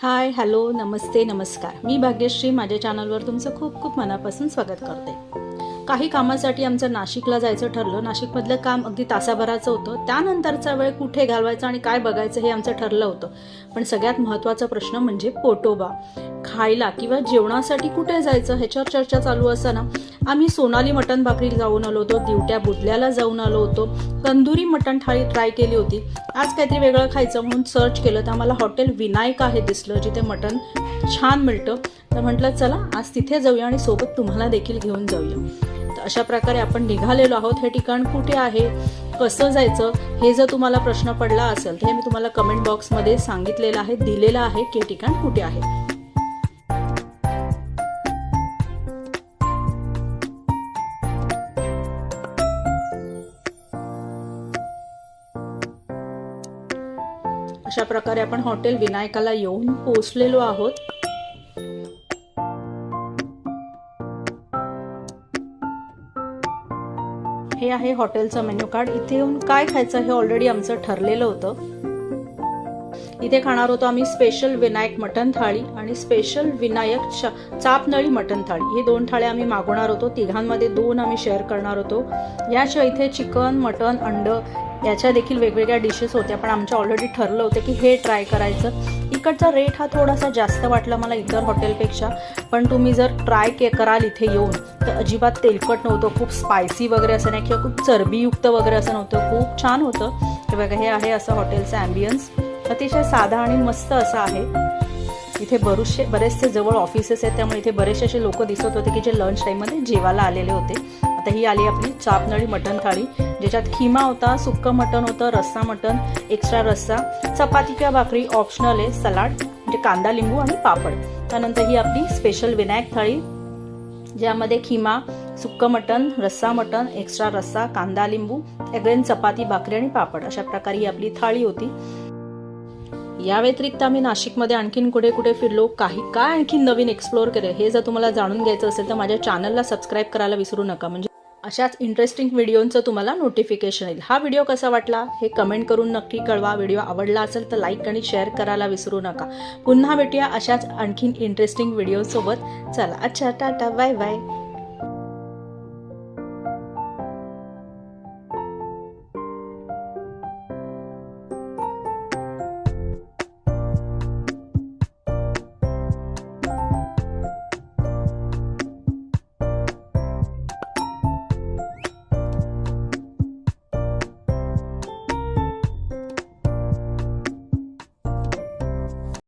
Hi hello नमस्ते नमस्कार. मी भाग्यश्री. माझ्या चॅनलवर तुमचं खूप खूप मनापासून स्वागत करते. काही कामासाठी आमचं नाशिकला जायचं ठरलं. नाशिकमधलं काम अगदी तासाभराचं होतं. त्यानंतरचा वेळ कुठे घालवायचा आणि काय बघायचं हे आमचं ठरलं होतं. पण सगळ्यात महत्त्वाचा प्रश्न म्हणजे पोटोबा. खायला किंवा जेवणासाठी कुठे जायचं ह्याच्यावर चर्चा चालू असताना आम्ही सोनाली मटण भाकरी जाऊन आलो होतो, दिवट्या बुधल्याला जाऊन आलो होतो, तंदुरी मटण थाळी ट्राय केली होती. आज काहीतरी वेगळं खायचं म्हणून सर्च केलं तर आम्हाला हॉटेल विनायका हे दिसलं, जिथे मटण छान मिळतं. तर म्हटलं चला आज तिथे जाऊया आणि सोबत तुम्हाला देखील घेऊन जाऊया. तर अशा प्रकारे आपण निघालेलो आहोत. हे ठिकाण कुठे आहे, कसं जायचं, हे जर तुम्हाला प्रश्न पडला असेल तर हे मी तुम्हाला कमेंट बॉक्समध्ये सांगितलेलं आहे, दिलेलं आहे की हे ठिकाण कुठे आहे. अशा प्रकारे आपण हॉटेल विनायकाला येऊन पोहोचलेलो आहोत. हे आहे हॉटेलचं मेन्यू कार्ड. इथे येऊन काय खायचं हे ऑलरेडी आमचं ठरलेलं होतं. इथे खाणार होतो आम्ही स्पेशल विनायक मटण थाळी आणि स्पेशल विनायक चापनळी मटण थाळी. हे दोन थाळ्या आम्ही मागवणार होतो. तिघांमध्ये दोन आम्ही शेअर करणार होतो. याशिवाय इथे चिकन, मटण, अंड याच्या देखील वेगवेगळ्या डिशेस होत्या. पण आमचं ऑलरेडी ठरलं होतं की हे ट्राय करायचं. इकडचा रेट हा थोडासा जास्त वाटला मला इतर हॉटेलपेक्षा. पण तुम्ही जर ट्राय कराल इथे येऊन तर अजिबात तेलकट नव्हतं, खूप स्पायसी वगैरे असं नाही किंवा खूप चरबीयुक्त वगैरे असं नव्हतं, खूप छान होतं. हे बघा, हे आहे असं हॉटेलचं ॲम्बियन्स. अतिशय साधा आणि मस्त असं आहे. इथे बरेचसे जवळ ऑफिसेस आहेत, त्यामुळे इथे बरेचसे असे लोक दिसत होते की जे लंच टाईममध्ये जेवायला आलेले होते. आता ही आली आपली चापनळी मटण थाळी, ज्याच्यात खिमा होता, सुक्कं मटण होतं, रस्सा मटण, एक्स्ट्रा रस्सा, चपाती किंवा भाकरी ऑप्शनल आहे, सलाड म्हणजे कांदा, लिंबू आणि पापड. त्यानंतर ही आपली स्पेशल विनायक थाळी, ज्यामध्ये खिमा, सुक्कं मटण, रस्सा मटण, एक्स्ट्रा रस्सा, कांदा, लिंबू, अगेन चपाती, भाकरी आणि पापड. अशा प्रकारे ही आपली थाळी होती. या व्यतिरिक्त आम्ही नाशिकमध्ये आणखीन कुठे कुठे फिरलो, काय आणखीन नवीन एक्सप्लोअर केलं, हे जर तुम्हाला जाणून घ्यायचं असेल तर माझ्या चॅनलला सबस्क्राईब करायला विसरू नका. म्हणजे अशाच इंटरेस्टिंग व्हिडिओंचं तुम्हाला नोटिफिकेशन येईल. हा व्हिडिओ कसा वाटला हे कमेंट करून नक्की कळवा. व्हिडिओ आवडला असेल तर लाईक आणि शेअर करायला विसरू नका. पुन्हा भेटूया अशाच आणखीन इंटरेस्टिंग व्हिडिओसोबत. चला, अच्छा, टाटा, बाय बाय.